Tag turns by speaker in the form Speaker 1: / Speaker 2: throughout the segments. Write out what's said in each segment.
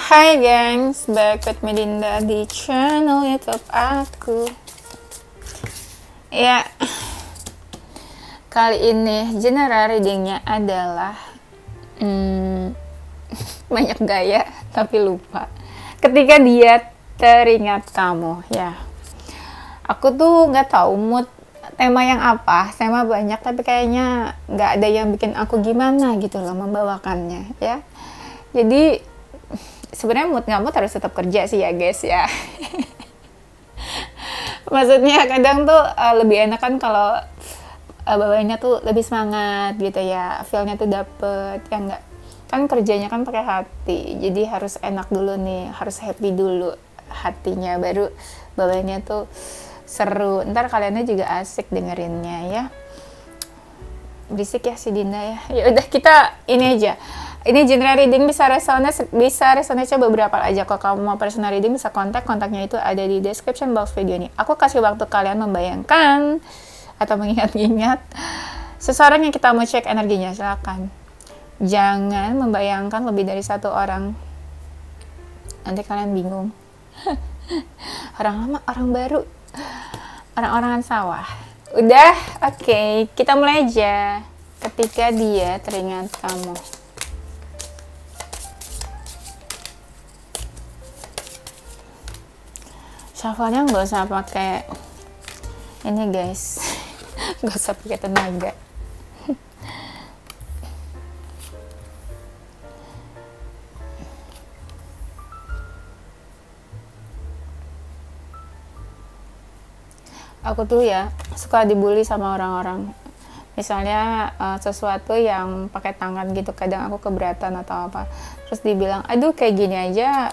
Speaker 1: Hai gengs, back with Medinda di channel YouTube aku. Ya, kali ini general readingnya adalah banyak gaya tapi lupa. Ketika dia teringat kamu, ya. Aku tuh nggak tahu mood tema yang apa, tema banyak tapi kayaknya nggak ada yang bikin aku gimana gitu loh membawakannya, ya. Jadi sebenarnya mood nggak mood harus tetap kerja sih ya guys ya. Maksudnya kadang tuh lebih enak kan kalau bawaannya tuh lebih semangat gitu ya, feelnya tuh dapet ya enggak, kan kerjanya kan pakai hati, jadi harus enak dulu nih, harus happy dulu hatinya, baru bawaannya tuh seru, ntar kaliannya juga asik dengerinnya ya. Berisik ya si Dinda ya. Ya udah kita ini aja. Ini general reading bisa resonate beberapa aja. Kalau kamu mau personal reading bisa kontaknya itu ada di description box video ini. Aku kasih waktu kalian membayangkan atau mengingat-ingat seseorang yang kita mau cek energinya, silakan. Jangan membayangkan lebih dari satu orang. Nanti kalian bingung. Orang lama, orang baru, orang-orangan sawah. Udah, oke, kita mulai aja. Ketika dia teringat kamu. Shuffle-nya nggak usah pakai ini guys, nggak usah pakai tenaga. Aku tuh ya suka dibully sama orang-orang. Misalnya sesuatu yang pakai tangan gitu, kadang aku keberatan atau apa, terus dibilang aduh kayak gini aja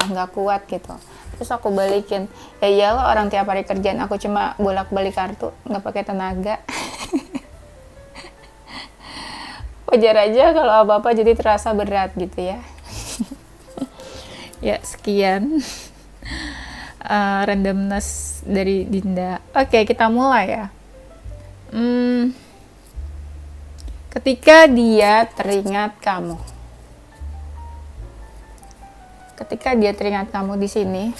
Speaker 1: nggak kuat gitu, terus aku balikin, ya iyalah orang tiap hari kerjaan aku cuma bolak-balik kartu, nggak pakai tenaga. Wajar aja kalau apa-apa jadi terasa berat gitu ya. Ya sekian randomness dari Dinda. Oke, kita mulai ya. Ketika dia teringat kamu. Ketika dia teringat kamu di sini.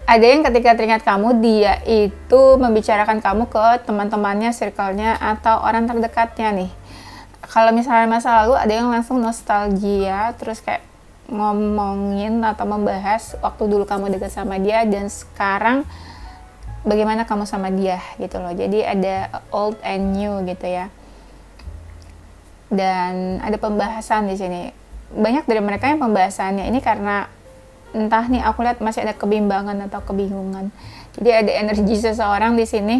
Speaker 1: Ada yang ketika teringat kamu, dia itu membicarakan kamu ke teman-temannya, circle-nya, atau orang terdekatnya nih. Kalau misalnya masa lalu, ada yang langsung nostalgia, terus kayak ngomongin atau membahas waktu dulu kamu dekat sama dia, dan sekarang bagaimana kamu sama dia gitu loh. Jadi ada old and new gitu ya. Dan ada pembahasan di sini. Banyak dari mereka yang pembahasannya ini karena entah nih, aku lihat masih ada kebimbangan atau kebingungan. Jadi ada energi seseorang di sini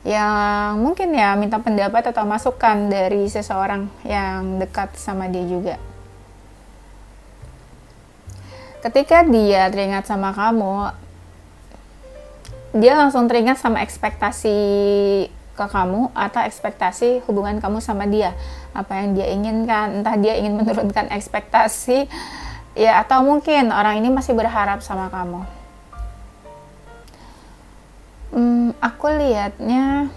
Speaker 1: yang mungkin ya minta pendapat atau masukan dari seseorang yang dekat sama dia juga. Ketika dia teringat sama kamu, dia langsung teringat sama ekspektasi ke kamu atau ekspektasi hubungan kamu sama dia. Apa yang dia inginkan, entah dia ingin menurunkan ekspektasi, ya atau mungkin orang ini masih berharap sama kamu. Aku lihatnya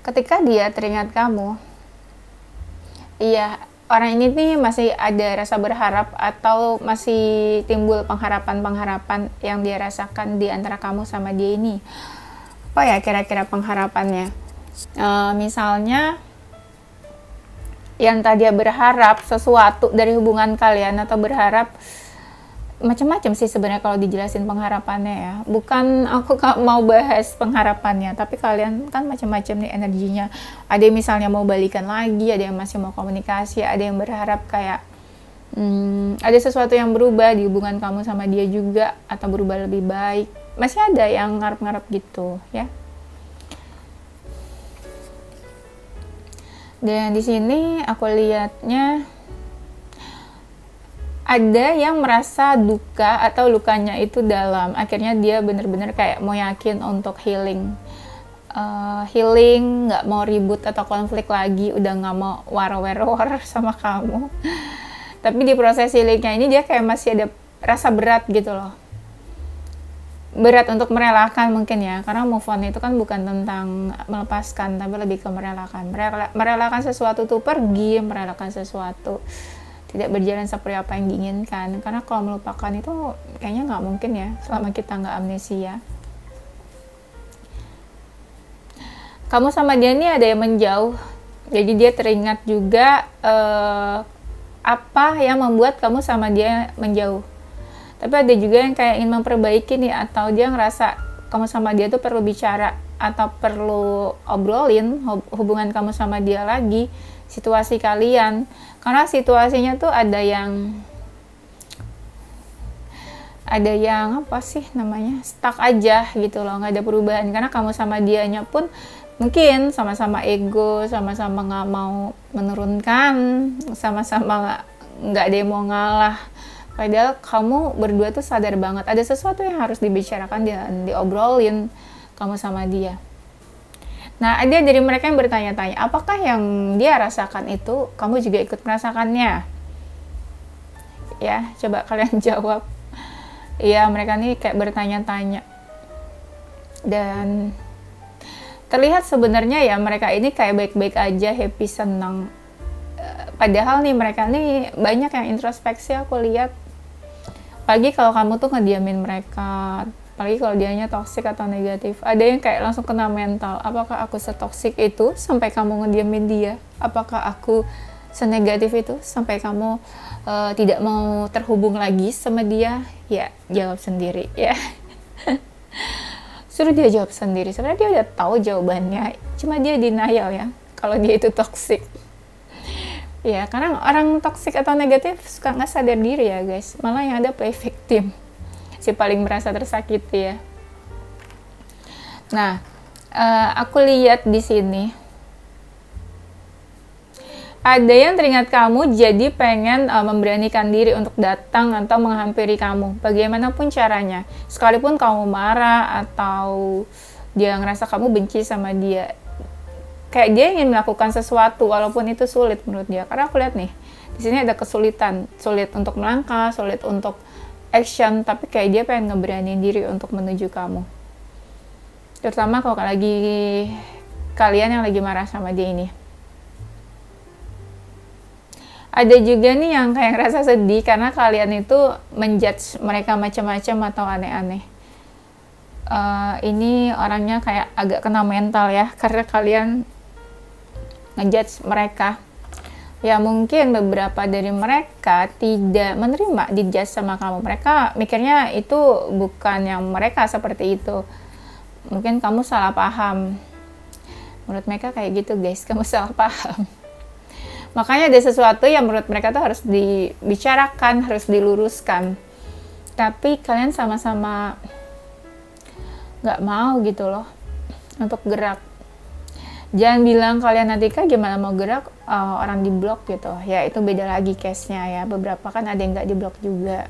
Speaker 1: ketika dia teringat kamu, iya, orang ini nih masih ada rasa berharap atau masih timbul pengharapan-pengharapan yang dia rasakan di antara kamu sama dia ini. Apa ya kira-kira pengharapannya? Misalnya, yang tadi dia berharap sesuatu dari hubungan kalian atau berharap macam-macam sih sebenarnya kalau dijelasin pengharapannya ya. Bukan aku mau bahas pengharapannya, tapi kalian kan macam-macam nih energinya. Ada yang misalnya mau balikan lagi, ada yang masih mau komunikasi, ada yang berharap kayak ada sesuatu yang berubah di hubungan kamu sama dia juga, atau berubah lebih baik. Masih ada yang ngarep-ngarep gitu ya. Dan di sini aku lihatnya ada yang merasa duka atau lukanya itu dalam. Akhirnya dia benar-benar kayak mau yakin untuk healing. Healing, nggak mau ribut atau konflik lagi, udah nggak mau war sama kamu. Tapi di proses healingnya ini dia kayak masih ada rasa berat gitu loh. berat untuk merelakan mungkin ya, karena move on itu kan bukan tentang melepaskan, tapi lebih ke merelakan. Merelakan sesuatu tuh pergi, merelakan sesuatu tidak berjalan seperti apa yang diinginkan. Karena kalau melupakan itu kayaknya nggak mungkin ya, selama kita nggak amnesia. Kamu sama dia nih ada yang menjauh, jadi dia teringat juga apa yang membuat kamu sama dia menjauh. Tapi ada juga yang kayak ingin memperbaiki nih, atau dia ngerasa kamu sama dia tuh perlu bicara atau perlu obrolin hubungan kamu sama dia lagi, situasi kalian. Karena situasinya tuh ada yang apa sih namanya, stuck aja gitu loh, nggak ada perubahan. Karena kamu sama dianya pun mungkin sama-sama ego, sama-sama nggak mau menurunkan, sama-sama nggak ada yang mau ngalah. Padahal kamu berdua tuh sadar banget ada sesuatu yang harus dibicarakan dan diobrolin kamu sama dia. Nah, ada dari mereka yang bertanya-tanya, apakah yang dia rasakan itu kamu juga ikut merasakannya? Ya, coba kalian jawab. Iya, mereka nih kayak bertanya-tanya. Dan terlihat sebenarnya ya mereka ini kayak baik-baik aja, happy, senang. Padahal nih mereka nih banyak yang introspeksi aku lihat. Apalagi kalau kamu tuh ngediamin mereka, apalagi kalau dianya toksik atau negatif. Ada yang kayak langsung kena mental, apakah aku setoksik itu sampai kamu ngediamin dia? Apakah aku senegatif itu sampai kamu tidak mau terhubung lagi sama dia? Ya, jawab sendiri ya. Suruh dia jawab sendiri, sebenarnya dia udah tahu jawabannya, cuma dia denial ya kalau dia itu toksik. Ya, karena orang toksik atau negatif suka nggak sadar diri ya guys, malah yang ada play victim, si paling merasa tersakiti ya. Nah, aku lihat di sini ada yang teringat kamu, jadi pengen memberanikan diri untuk datang atau menghampiri kamu, bagaimanapun caranya. Sekalipun kamu marah atau dia ngerasa kamu benci sama dia, kayak dia ingin melakukan sesuatu walaupun itu sulit menurut dia. Karena aku lihat nih, di sini ada kesulitan, sulit untuk melangkah, sulit untuk action, tapi kayak dia pengen ngeberaniin diri untuk menuju kamu. Terutama kalau lagi kalian yang lagi marah sama dia ini. Ada juga nih yang kayak ngerasa sedih karena kalian itu menjudge mereka macam-macam atau aneh-aneh. Ini orangnya kayak agak kena mental ya, karena kalian ngejudge mereka. Ya mungkin beberapa dari mereka tidak menerima dijudge sama kamu. Mereka mikirnya itu bukan yang mereka seperti itu. Mungkin kamu salah paham. Menurut mereka kayak gitu guys, kamu salah paham. Makanya ada sesuatu yang menurut mereka tuh harus dibicarakan, harus diluruskan. Tapi kalian sama-sama nggak mau gitu loh untuk gerak. Jangan bilang kalian nanti kan gimana mau gerak, orang di blok gitu. Ya itu beda lagi case-nya ya. Beberapa kan ada yang nggak di blok juga.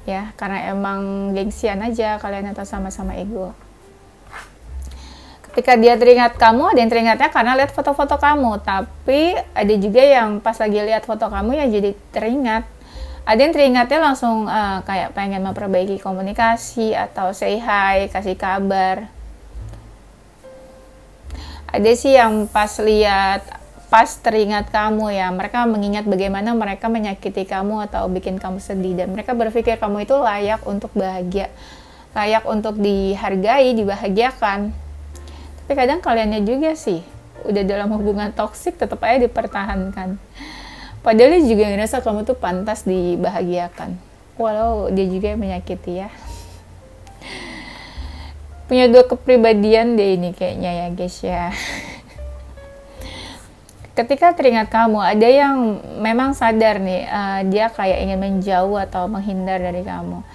Speaker 1: Ya karena emang gengsian aja kalian atau sama-sama ego. Ketika dia teringat kamu, ada yang teringatnya karena lihat foto-foto kamu. Tapi ada juga yang pas lagi lihat foto kamu ya jadi teringat. Ada yang teringatnya langsung kayak pengen memperbaiki komunikasi atau say hi, kasih kabar. Ada sih yang pas teringat kamu ya, mereka mengingat bagaimana mereka menyakiti kamu atau bikin kamu sedih. Dan mereka berpikir kamu itu layak untuk bahagia, layak untuk dihargai, dibahagiakan. Tapi kadang kaliannya juga sih, udah dalam hubungan toksik tetap aja dipertahankan. Padahal dia juga ngerasa kamu tuh pantas dibahagiakan. Walau dia juga yang menyakiti ya. Punya dua kepribadian deh ini kayaknya ya guys ya. Ketika teringat kamu, ada yang memang sadar nih, dia kayak ingin menjauh atau menghindar dari kamu.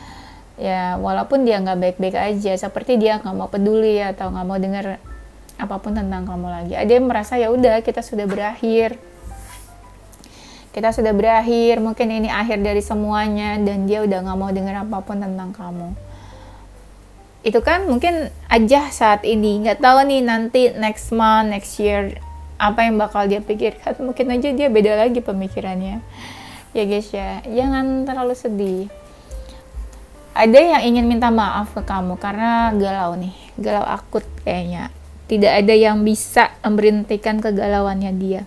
Speaker 1: Ya walaupun dia nggak baik-baik aja, seperti dia nggak mau peduli atau nggak mau dengar apapun tentang kamu lagi. Ada yang merasa ya udah kita sudah berakhir, mungkin ini akhir dari semuanya, dan dia udah nggak mau dengar apapun tentang kamu. Itu kan mungkin aja saat ini, nggak tahu nih nanti next month, next year apa yang bakal dia pikirkan. Mungkin aja dia beda lagi pemikirannya ya guys ya. Jangan terlalu sedih. Ada yang ingin minta maaf ke kamu karena galau nih, galau akut kayaknya. Tidak ada yang bisa memberhentikan kegalauannya dia.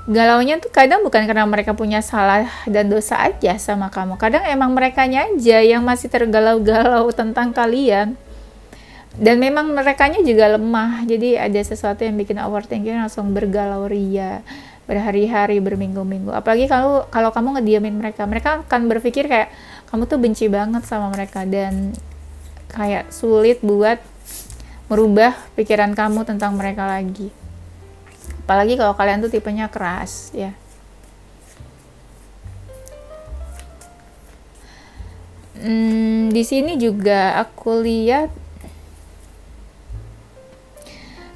Speaker 1: Galaunya tuh kadang bukan karena mereka punya salah dan dosa aja sama kamu. Kadang emang merekanya aja yang masih tergalau-galau tentang kalian. Dan memang merekanya juga lemah. Jadi ada sesuatu yang bikin overthinking langsung bergalau ria, berhari-hari, berminggu-minggu. Apalagi kalau kamu ngediamin mereka. Mereka akan berpikir kayak kamu tuh benci banget sama mereka dan kayak sulit buat merubah pikiran kamu tentang mereka lagi. Apalagi kalau kalian tuh tipenya keras ya. Di sini juga aku lihat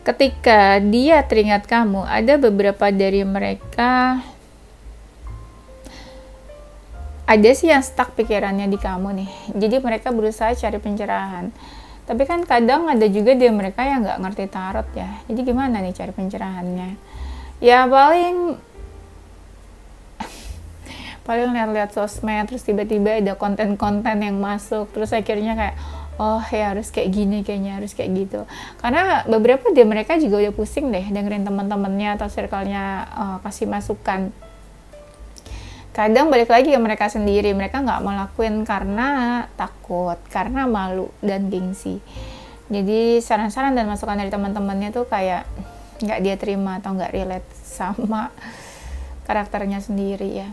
Speaker 1: ketika dia teringat kamu, ada beberapa dari mereka ada sih yang stuck pikirannya di kamu nih. Jadi mereka berusaha cari pencerahan. Tapi kan kadang ada juga dia mereka yang nggak ngerti tarot ya. Jadi gimana nih cari pencerahannya? Ya paling lihat-lihat sosmed, terus tiba-tiba ada konten-konten yang masuk, terus akhirnya kayak, oh ya harus kayak gini kayaknya, harus kayak gitu. Karena beberapa dia mereka juga udah pusing deh dengerin teman-temannya atau circle-nya kasih masukan. Kadang balik lagi ke mereka sendiri, mereka nggak mau lakuin karena takut, karena malu dan gengsi. Jadi saran-saran dan masukan dari teman-temannya tuh kayak nggak dia terima atau nggak relate sama karakternya sendiri ya.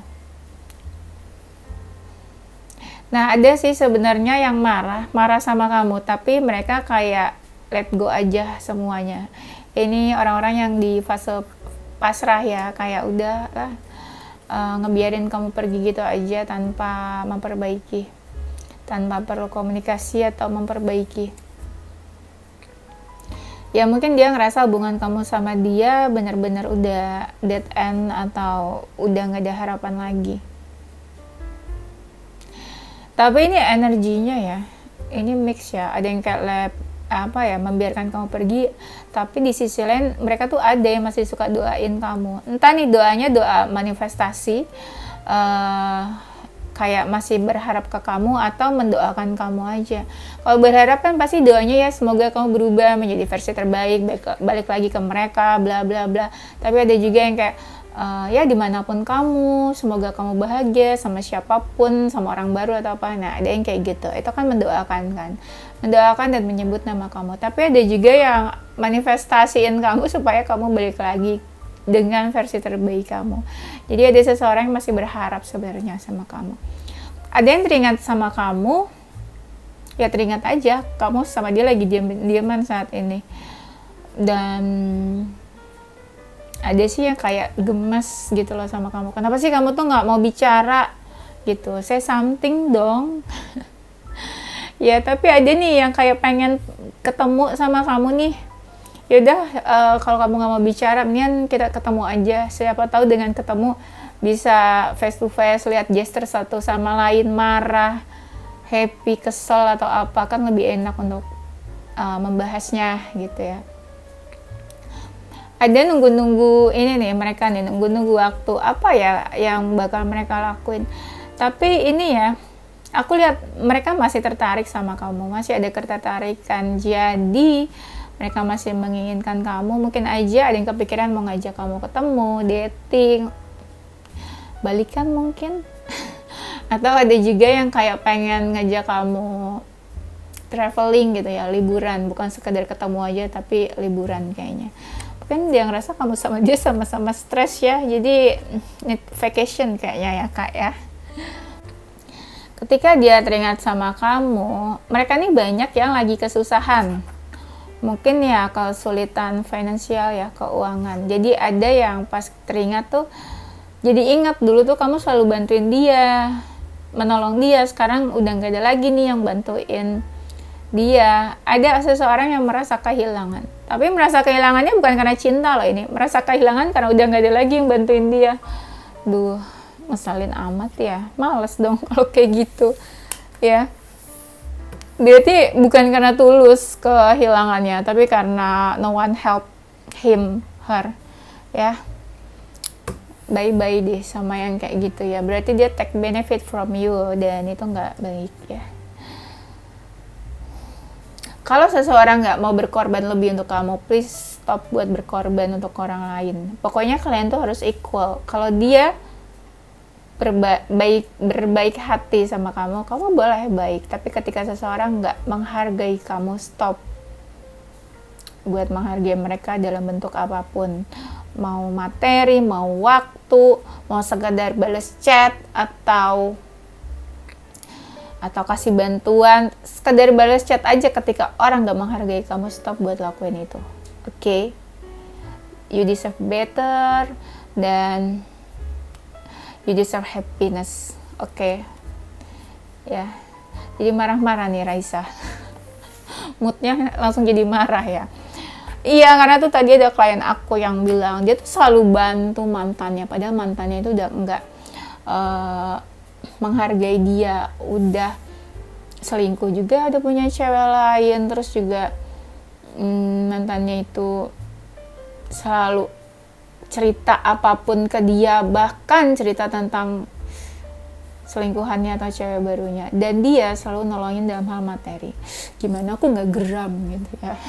Speaker 1: Nah ada sih sebenarnya yang marah sama kamu, tapi mereka kayak let go aja semuanya. Ini orang-orang yang di fase pasrah ya, kayak udah lah. Ngebiarin kamu pergi gitu aja tanpa memperbaiki, tanpa perlu komunikasi atau memperbaiki. Ya mungkin dia ngerasa hubungan kamu sama dia benar-benar udah dead end atau udah nggak ada harapan lagi. Tapi ini energinya ya, ini mix ya, ada yang kayak membiarkan kamu pergi, tapi di sisi lain mereka tuh ada yang masih suka doain kamu. Entah nih doanya doa manifestasi, kayak masih berharap ke kamu atau mendoakan kamu aja. Kalau berharap kan pasti doanya ya semoga kamu berubah menjadi versi terbaik, balik lagi ke mereka, bla bla bla. Tapi ada juga yang kayak ya dimanapun kamu, semoga kamu bahagia sama siapapun, sama orang baru atau apa. Nah ada yang kayak gitu, itu kan mendoakan kan, mendoakan dan menyebut nama kamu. Tapi ada juga yang manifestasiin kamu supaya kamu balik lagi dengan versi terbaik kamu. Jadi ada seseorang yang masih berharap sebenarnya sama kamu. Ada yang teringat sama kamu, ya teringat aja kamu sama dia lagi diaman saat ini. Dan ada sih yang kayak gemes gitu loh sama kamu. Kenapa sih kamu tuh nggak mau bicara gitu? Say something dong. Ya tapi ada nih yang kayak pengen ketemu sama kamu nih. Yaudah kalau kamu nggak mau bicara, mendingan kita ketemu aja. Siapa tahu dengan ketemu bisa face to face, lihat gesture satu sama lain, marah, happy, kesel atau apa, kan lebih enak untuk membahasnya gitu ya. Ada nunggu-nunggu ini nih, mereka nih nunggu-nunggu waktu apa ya yang bakal mereka lakuin. Tapi ini ya, aku lihat mereka masih tertarik sama kamu, masih ada ketertarikan. Jadi mereka masih menginginkan kamu. Mungkin aja ada yang kepikiran mau ngajak kamu ketemu, dating, balikan mungkin. Atau ada juga yang kayak pengen ngajak kamu traveling gitu ya, liburan, bukan sekedar ketemu aja tapi liburan kayaknya. Mungkin dia ngerasa kamu sama dia sama-sama stres ya, jadi need vacation kayaknya ya kak ya. Ketika dia teringat sama kamu, mereka nih banyak yang lagi kesusahan. Mungkin ya kesulitan finansial ya, keuangan. Jadi ada yang pas teringat tuh, jadi ingat dulu tuh kamu selalu bantuin dia, menolong dia. Sekarang udah gak ada lagi nih yang bantuin dia. Ada seseorang yang merasa kehilangan. Tapi merasa kehilangannya bukan karena cinta loh ini. Merasa kehilangan karena udah gak ada lagi yang bantuin dia. Duh, ngeselin amat ya. Males dong kalau kayak gitu. Ya. Berarti bukan karena tulus kehilangannya, tapi karena no one help him, her. Ya. Bye-bye deh sama yang kayak gitu ya. Berarti dia take benefit from you dan itu gak baik ya. Kalau seseorang nggak mau berkorban lebih untuk kamu, please stop buat berkorban untuk orang lain. Pokoknya kalian tuh harus equal. Kalau dia berbaik hati sama kamu, kamu boleh baik. Tapi ketika seseorang nggak menghargai kamu, stop buat menghargai mereka dalam bentuk apapun. Mau materi, mau waktu, mau sekedar balas chat, atau kasih bantuan, sekedar balas chat aja. Ketika orang gak menghargai kamu, stop buat lakuin itu. Oke? You deserve better, dan you deserve happiness. Oke? Ya, jadi marah-marah nih Raisa. Moodnya langsung jadi marah ya. Iya, karena tuh tadi ada klien aku yang bilang dia tuh selalu bantu mantannya, padahal mantannya itu udah enggak menghargai dia, udah selingkuh juga, ada punya cewek lain, terus juga mantannya itu selalu cerita apapun ke dia, bahkan cerita tentang selingkuhannya atau cewek barunya, dan dia selalu nolongin dalam hal materi. Gimana aku nggak geram gitu ya.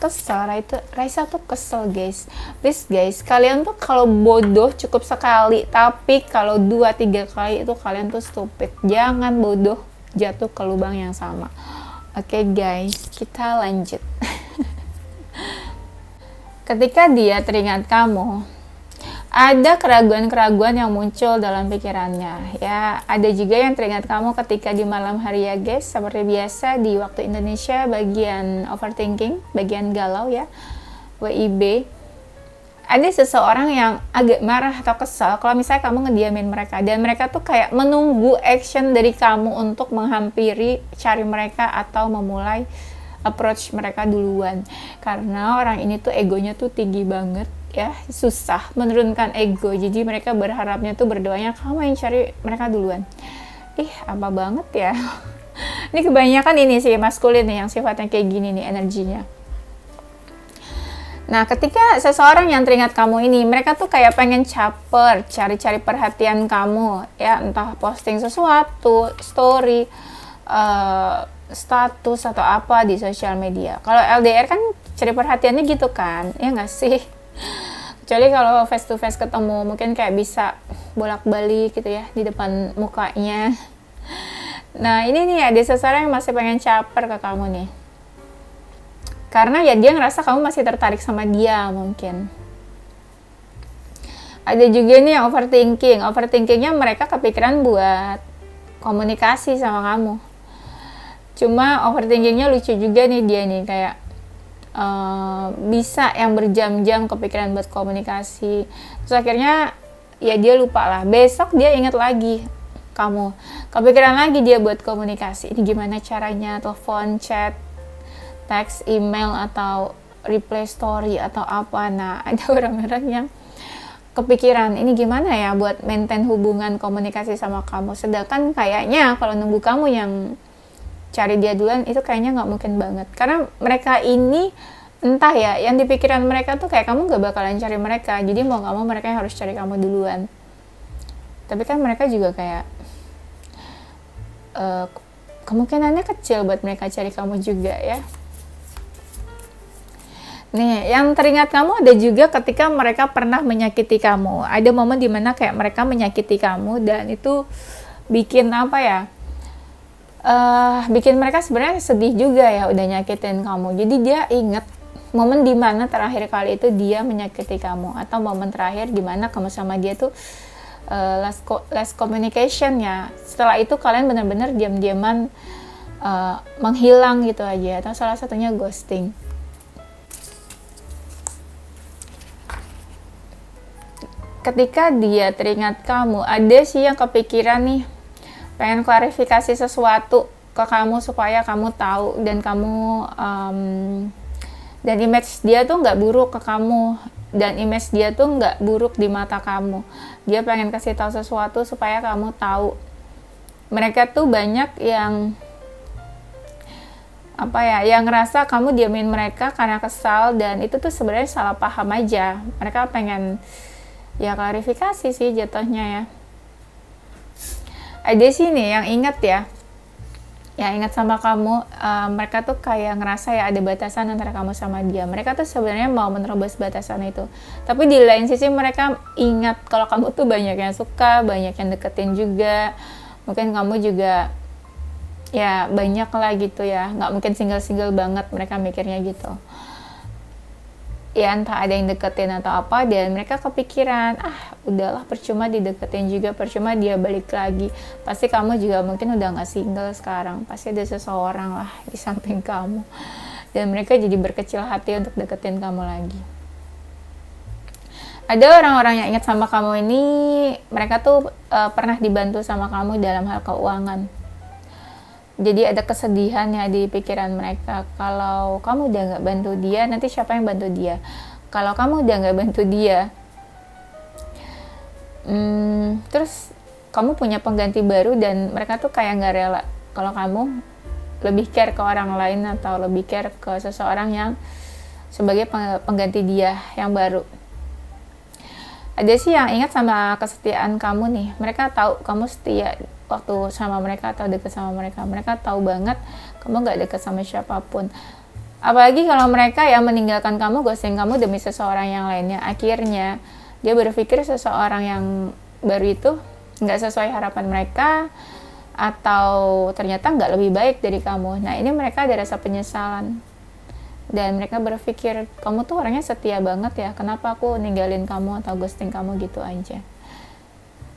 Speaker 1: Kesel, Raisa tuh kesel guys. Please guys, kalian tuh kalau bodoh cukup sekali, tapi kalau 2-3 kali itu kalian tuh stupid. Jangan bodoh jatuh ke lubang yang sama. Oke guys, kita lanjut. Ketika dia teringat kamu, ada keraguan-keraguan yang muncul dalam pikirannya. Ya, ada juga yang teringat kamu ketika di malam hari ya guys. Seperti biasa di waktu Indonesia, bagian overthinking, bagian galau ya, WIB. Ada seseorang yang agak marah atau kesal kalau misalnya kamu ngediamin mereka. Dan mereka tuh kayak menunggu action dari kamu untuk menghampiri, cari mereka, atau memulai approach mereka duluan. Karena orang ini tuh egonya tuh tinggi banget. Ya, susah menurunkan ego, jadi mereka berharapnya tuh berdoanya kamu yang cari mereka duluan. Apa banget ya. Ini kebanyakan ini sih maskulin nih yang sifatnya kayak gini nih energinya. Nah, ketika seseorang yang teringat kamu ini, mereka tuh kayak pengen caper, cari-cari perhatian kamu ya, entah posting sesuatu, story, status atau apa di sosial media. Kalau LDR kan cari perhatiannya gitu kan, ya nggak sih? Kecuali kalau face to face ketemu, mungkin kayak bisa bolak-balik gitu ya di depan mukanya. Nah, ini nih ada seseorang yang masih pengen caper ke kamu nih, karena ya dia ngerasa kamu masih tertarik sama dia mungkin. Ada juga nih yang overthinkingnya mereka kepikiran buat komunikasi sama kamu. Cuma overthinkingnya lucu juga nih dia nih, kayak bisa yang berjam-jam kepikiran buat komunikasi, terus akhirnya ya dia lupa lah, besok dia ingat lagi kamu, kepikiran lagi dia buat komunikasi. Ini gimana caranya, telepon, chat, teks, email, atau reply story atau apa. Nah, ada orang-orang yang kepikiran ini gimana ya buat maintain hubungan komunikasi sama kamu, sedangkan kayaknya kalau nunggu kamu yang cari dia duluan itu kayaknya nggak mungkin banget, karena mereka ini entah ya, yang di pikiran mereka tuh kayak kamu nggak bakalan cari mereka, jadi mau nggak mau mereka yang harus cari kamu duluan. Tapi kan mereka juga kayak kemungkinannya kecil buat mereka cari kamu juga ya. Nih, yang teringat kamu ada juga ketika mereka pernah menyakiti kamu. Ada momen dimana kayak mereka menyakiti kamu, dan itu bikin apa ya, bikin mereka sebenarnya sedih juga ya, udah nyakitin kamu. Jadi dia inget momen dimana terakhir kali itu dia menyakiti kamu, atau momen terakhir dimana kamu sama dia tuh last communication ya. Setelah itu kalian benar-benar diam-diaman menghilang gitu aja, atau salah satunya ghosting. Ketika dia teringat kamu, ada sih yang kepikiran nih, pengen klarifikasi sesuatu ke kamu supaya kamu tahu, dan kamu dan image dia tuh nggak buruk ke kamu, dan image dia tuh nggak buruk di mata kamu. Dia pengen kasih tahu sesuatu supaya kamu tahu. Mereka tuh banyak yang apa ya, yang ngerasa kamu diamin mereka karena kesal, dan itu tuh sebenarnya salah paham aja. Mereka pengen ya klarifikasi sih jatuhnya ya. Ada sih nih yang ingat ya, ya ingat sama kamu, mereka tuh kayak ngerasa ya ada batasan antara kamu sama dia. Mereka tuh sebenarnya mau menerobos batasan itu, tapi di lain sisi mereka ingat kalau kamu tuh banyak yang suka, banyak yang deketin juga. Mungkin kamu juga ya banyak lah gitu ya, nggak mungkin single banget, mereka mikirnya gitu ya, entah ada yang deketin atau apa, dan mereka kepikiran, udahlah percuma dideketin juga, percuma dia balik lagi, pasti kamu juga mungkin udah gak single sekarang, pasti ada seseorang lah di samping kamu, dan mereka jadi berkecil hati untuk deketin kamu lagi. Ada orang-orang yang ingat sama kamu ini, mereka tuh pernah dibantu sama kamu dalam hal keuangan. Jadi ada kesedihan ya di pikiran mereka, kalau kamu udah gak bantu dia, nanti siapa yang bantu dia? Kalau kamu udah gak bantu dia, terus kamu punya pengganti baru, dan mereka tuh kayak gak rela kalau kamu lebih care ke orang lain atau lebih care ke seseorang yang sebagai pengganti dia yang baru. Ada sih yang ingat sama kesetiaan kamu nih, mereka tahu kamu setia waktu sama mereka atau deket sama mereka. Mereka tahu banget kamu gak deket sama siapapun. Apalagi kalau mereka yang meninggalkan kamu, ghosting kamu demi seseorang yang lainnya. Akhirnya dia berpikir seseorang yang baru itu gak sesuai harapan mereka, atau ternyata gak lebih baik dari kamu. Nah ini mereka ada rasa penyesalan, dan mereka berpikir kamu tuh orangnya setia banget ya, kenapa aku ninggalin kamu atau ghosting kamu gitu aja.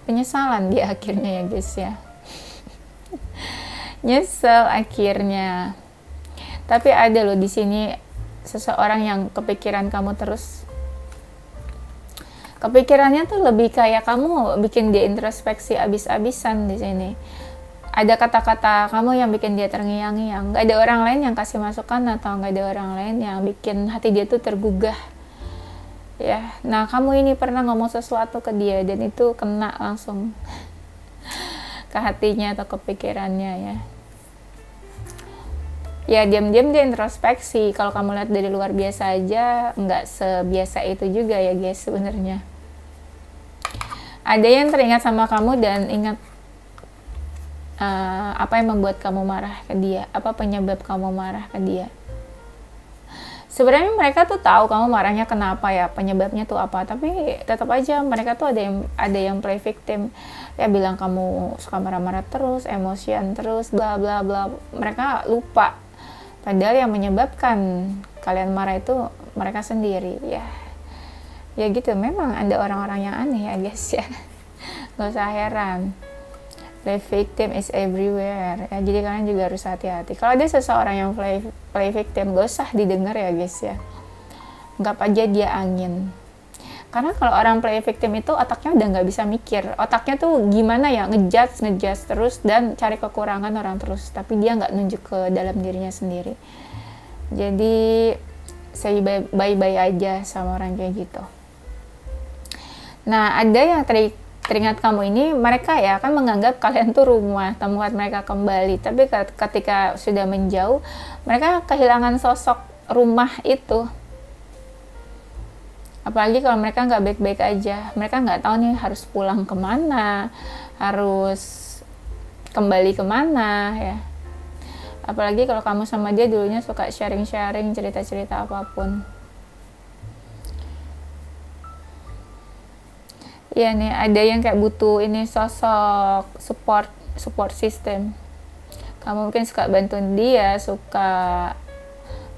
Speaker 1: Penyesalan dia akhirnya ya guys ya. Nyesel akhirnya. Tapi ada loh di sini seseorang yang kepikiran kamu terus. Kepikirannya tuh lebih kayak kamu bikin dia introspeksi abis-abisan di sini. Ada kata-kata kamu yang bikin dia terngiang-ngiang. Gak ada orang lain yang kasih masukan, atau gak ada orang lain yang bikin hati dia tuh tergugah. Ya, nah kamu ini pernah ngomong sesuatu ke dia, dan itu kena langsung ke hatinya atau ke pikirannya ya. Ya diam-diam dia introspeksi. Kalau kamu lihat dari luar biasa aja, nggak sebiasa itu juga ya guys sebenarnya. Ada yang teringat sama kamu dan ingat apa yang membuat kamu marah ke dia, apa penyebab kamu marah ke dia. Sebenarnya mereka tuh tahu kamu marahnya kenapa ya, penyebabnya tuh apa, tapi tetap aja mereka tuh ada yang play victim ya, bilang kamu suka marah-marah terus, emosian terus, bla bla bla. Mereka lupa padahal yang menyebabkan kalian marah itu mereka sendiri ya. Ya gitu, memang ada orang-orang yang aneh ya guys ya. Gak usah heran, play victim is everywhere ya, jadi kalian juga harus hati-hati. Kalau ada seseorang yang play victim, gak usah didengar ya guys ya, anggap aja dia angin. Karena kalau orang play victim itu otaknya udah nggak bisa mikir, otaknya tuh gimana ya, ngejudge terus dan cari kekurangan orang terus, tapi dia nggak nunjuk ke dalam dirinya sendiri. Jadi saya bye-bye aja sama orang kayak gitu. Nah ada yang teringat kamu ini, mereka ya kan menganggap kalian tuh rumah tempat mereka kembali, tapi ketika sudah menjauh, mereka kehilangan sosok rumah itu. Apalagi kalau mereka nggak baik-baik aja, mereka nggak tahu nih harus pulang kemana, harus kembali kemana ya. Apalagi kalau kamu sama dia dulunya suka sharing-sharing cerita-cerita apapun. Iya nih, ada yang kayak butuh ini sosok support system. Kamu mungkin suka bantuin dia, suka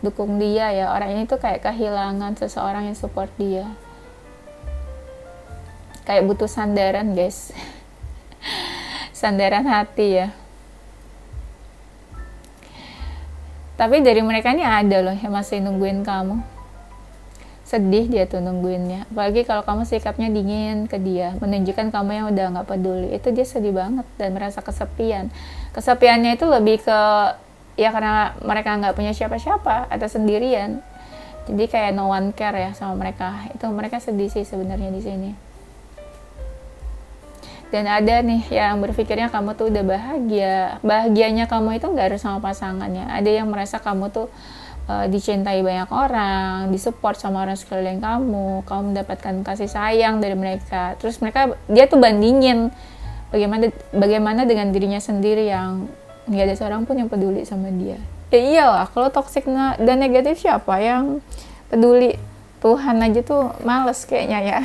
Speaker 1: dukung dia ya. Orang ini tuh kayak kehilangan seseorang yang support dia. Kayak butuh sandaran guys. Sandaran hati ya. Tapi dari mereka ini ada loh yang masih nungguin kamu. Sedih dia tuh nungguinnya. Apalagi kalau kamu sikapnya dingin ke dia, menunjukkan kamu yang udah gak peduli. Itu dia sedih banget dan merasa kesepian. Kesepiannya itu lebih ke ya karena mereka nggak punya siapa-siapa atau sendirian, jadi kayak no one care ya sama mereka. Itu mereka sedih sih sebenarnya di sini. Dan ada nih yang berpikirnya kamu tuh udah bahagia. Bahagianya kamu itu nggak harus sama pasangannya. Ada yang merasa kamu tuh dicintai banyak orang, disupport sama orang sekeliling kamu mendapatkan kasih sayang dari mereka. Terus dia tuh bandingin bagaimana dengan dirinya sendiri yang nggak ada seorang pun yang peduli sama dia. Ya iyalah, kalau toksik dan negatif siapa yang peduli? Tuhan aja tuh males kayaknya ya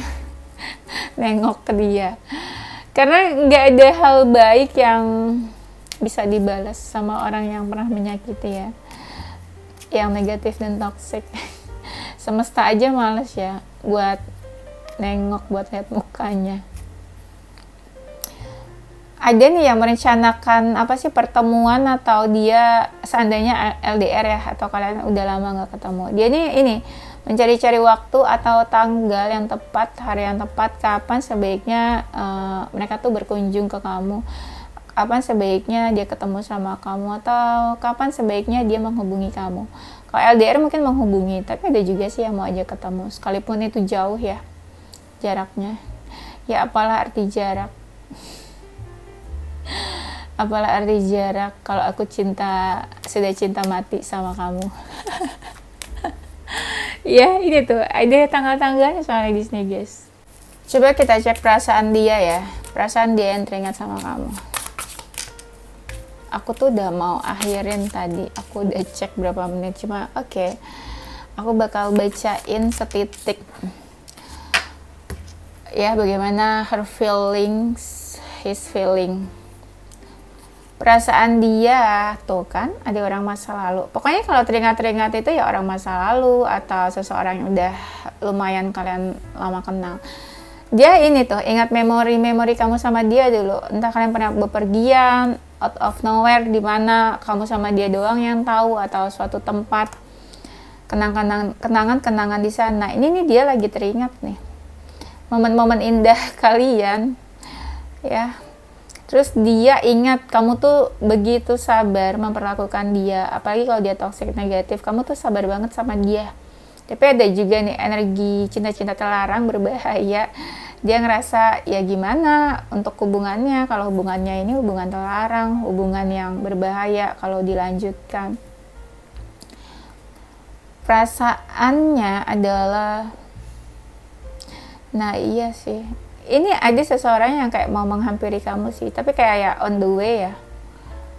Speaker 1: nengok ke dia, karena nggak ada hal baik yang bisa dibalas sama orang yang pernah menyakiti ya, yang negatif dan toksik. Semesta aja males ya buat nengok, buat lihat mukanya. Ada nih yang merencanakan pertemuan, atau dia seandainya LDR ya, atau kalian udah lama nggak ketemu, dia nih ini mencari-cari waktu atau tanggal yang tepat, hari yang tepat, kapan sebaiknya mereka tuh berkunjung ke kamu, kapan sebaiknya dia ketemu sama kamu, atau kapan sebaiknya dia menghubungi kamu. Kalau LDR mungkin menghubungi, tapi ada juga sih yang mau ajak ketemu, sekalipun itu jauh ya jaraknya. Ya apalah arti jarak. Apalah arti jarak kalau aku sudah cinta mati sama kamu. Ya ini tuh ada tanggal-tanggalnya soalnya di sini guys. Coba kita cek perasaan dia ya, perasaan dia yang teringat sama kamu. Aku tuh udah mau akhirin tadi, aku udah cek berapa menit, cuma oke. Aku bakal bacain setitik ya, bagaimana her feelings, his feeling. Perasaan dia tuh kan ada orang masa lalu. Pokoknya kalau teringat-teringat itu ya orang masa lalu atau seseorang yang udah lumayan kalian lama kenal. Dia ini tuh ingat memori-memori kamu sama dia dulu. Entah kalian pernah bepergian out of nowhere, di mana kamu sama dia doang yang tahu, atau suatu tempat, kenangan-kenangan di sana. Ini nih dia lagi teringat nih momen-momen indah kalian ya. Terus dia ingat kamu tuh begitu sabar memperlakukan dia, apalagi kalau dia toxic negatif, kamu tuh sabar banget sama dia. Tapi ada juga nih energi cinta-cinta terlarang berbahaya. Dia ngerasa ya gimana untuk hubungannya, kalau hubungannya ini hubungan terlarang, hubungan yang berbahaya kalau dilanjutkan. Perasaannya adalah, nah iya sih, ini ada seseorang yang kayak mau menghampiri kamu sih, tapi kayak ya on the way ya.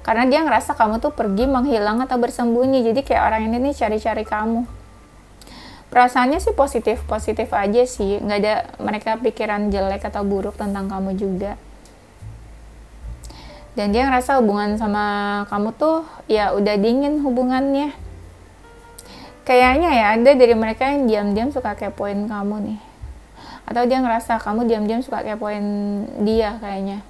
Speaker 1: Karena dia ngerasa kamu tuh pergi, menghilang, atau bersembunyi. Jadi kayak orang ini nih cari-cari kamu. Perasaannya sih positif aja sih. Nggak ada mereka pikiran jelek atau buruk tentang kamu juga. Dan dia ngerasa hubungan sama kamu tuh ya udah dingin hubungannya. Kayaknya ya ada dari mereka yang diam-diam suka kepoin kamu nih. Atau dia ngerasa kamu diam-diam suka kepoin dia kayaknya.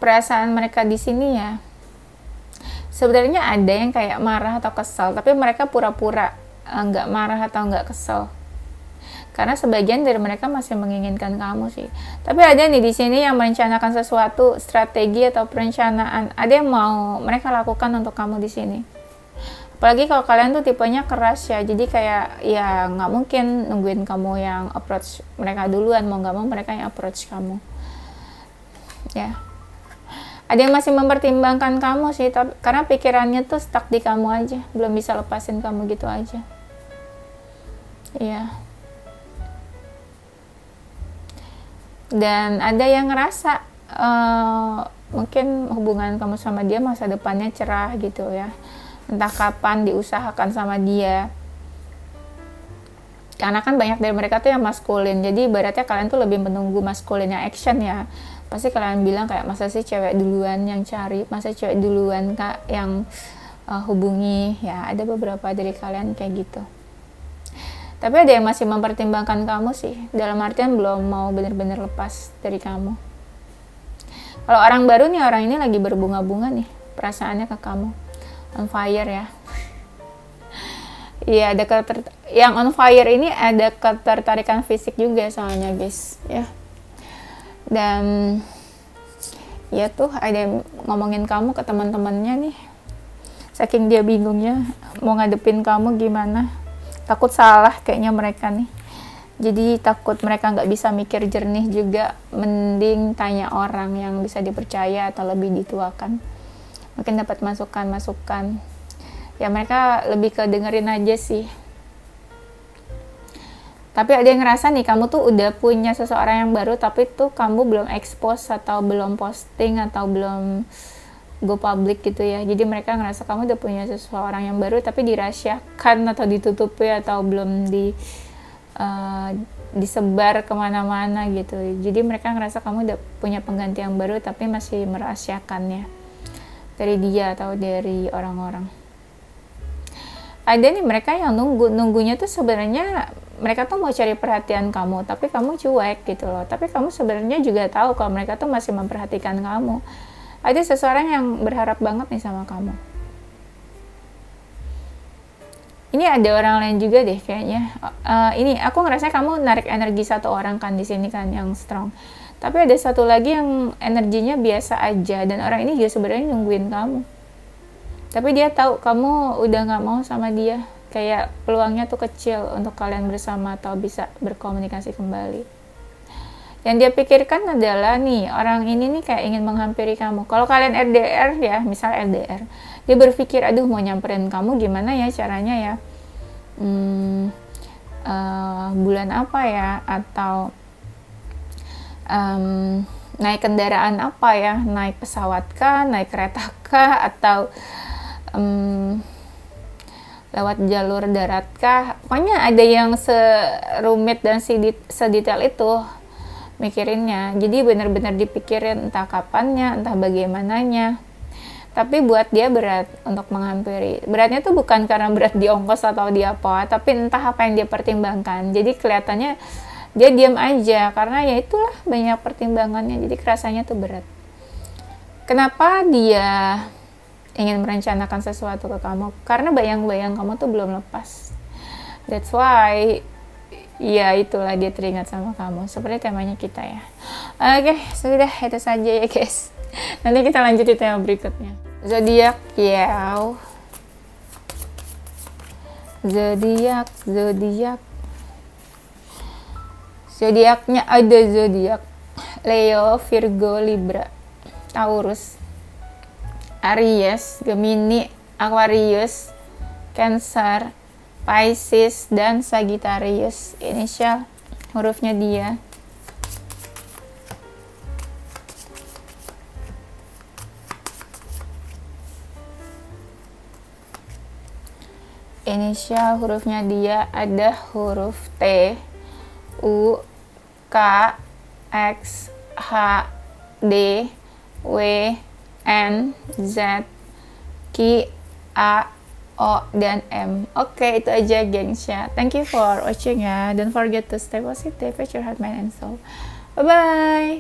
Speaker 1: Perasaan mereka di sini ya, sebenarnya ada yang kayak marah atau kesal, tapi mereka pura-pura nggak marah atau nggak kesal. Karena sebagian dari mereka masih menginginkan kamu sih. Tapi ada nih di sini yang merencanakan sesuatu, strategi atau perencanaan. Ada yang mau mereka lakukan untuk kamu di sini. Apalagi kalau kalian tuh tipenya keras ya, jadi kayak ya nggak mungkin nungguin kamu yang approach mereka duluan, mau nggak mau mereka yang approach kamu. Ya. Ada yang masih mempertimbangkan kamu sih, tapi karena pikirannya tuh stuck di kamu aja, belum bisa lepasin kamu gitu aja. Iya. Dan ada yang ngerasa mungkin hubungan kamu sama dia masa depannya cerah gitu ya. Entah kapan diusahakan sama dia. Karena kan banyak dari mereka tuh yang maskulin, jadi ibaratnya kalian tuh lebih menunggu maskulinnya action ya. Pasti kalian bilang kayak, masa sih cewek duluan yang cari, masa cewek duluan kak yang hubungi. Ya ada beberapa dari kalian kayak gitu. Tapi ada yang masih mempertimbangkan kamu sih, dalam artian belum mau bener-bener lepas dari kamu. Kalau orang baru nih, orang ini lagi berbunga-bunga nih perasaannya ke kamu, on fire ya. Iya, ada yang on fire ini ada ketertarikan fisik juga soalnya guys ya. Dan ya tuh ada yang ngomongin kamu ke teman-temannya nih, saking dia bingungnya mau ngadepin kamu gimana. Takut salah kayaknya mereka nih, jadi takut mereka nggak bisa mikir jernih juga. Mending tanya orang yang bisa dipercaya atau lebih dituakan, mungkin dapat masukan ya. Mereka lebih ke dengerin aja sih. Tapi ada yang ngerasa nih, kamu tuh udah punya seseorang yang baru, tapi tuh kamu belum expose atau belum posting atau belum go public gitu ya. Jadi mereka ngerasa kamu udah punya seseorang yang baru, tapi dirahasiakan atau ditutupi atau belum disebar kemana-mana gitu. Jadi mereka ngerasa kamu udah punya pengganti yang baru, tapi masih merahasiakannya dari dia atau dari orang-orang. Ada nih mereka yang nunggunya tuh sebenarnya mereka tuh mau cari perhatian kamu, tapi kamu cuek gitu loh. Tapi kamu sebenarnya juga tahu kalau mereka tuh masih memperhatikan kamu. Ada seseorang yang berharap banget nih sama kamu. Ini ada orang lain juga deh kayaknya. Ini aku ngerasa kamu narik energi satu orang kan di sini kan yang strong. Tapi ada satu lagi yang energinya biasa aja, dan orang ini juga sebenarnya nungguin kamu. Tapi dia tahu kamu udah nggak mau sama dia, kayak peluangnya tuh kecil untuk kalian bersama atau bisa berkomunikasi kembali. Yang dia pikirkan adalah nih, orang ini nih kayak ingin menghampiri kamu. Kalau kalian LDR ya, misal LDR, dia berpikir, aduh mau nyamperin kamu gimana ya caranya ya, bulan apa ya, atau naik kendaraan apa ya, naik pesawat kah, naik kereta kah, atau lewat jalur darat kah. Pokoknya ada yang serumit dan sedetail itu mikirinnya. Jadi benar-benar dipikirin entah kapannya, entah bagaimananya. Tapi buat dia berat untuk menghampiri. Beratnya tuh bukan karena berat di ongkos atau di apa, tapi entah apa yang dia pertimbangkan. Jadi kelihatannya dia diam aja karena ya itulah banyak pertimbangannya. Jadi kerasanya tuh berat. Kenapa dia ingin merencanakan sesuatu ke kamu? Karena bayang-bayang kamu tuh belum lepas. That's why ya itulah dia teringat sama kamu. Seperti temanya kita ya. Oke, sudah itu saja ya guys. Nanti kita lanjut di tema berikutnya. Zodiak ya. Zodiaknya ada zodiak Leo, Virgo, Libra, Taurus, Aries, Gemini, Aquarius, Cancer, Pisces, dan Sagittarius. Inisial hurufnya dia. Inisial hurufnya dia ada huruf T, U, K, X, H, D, W, N, Z, Q, A, O, dan M. Oke, itu aja gengs ya. Thank you for watching ya. Don't forget to stay positive with your heart, mind, and soul. Bye-bye.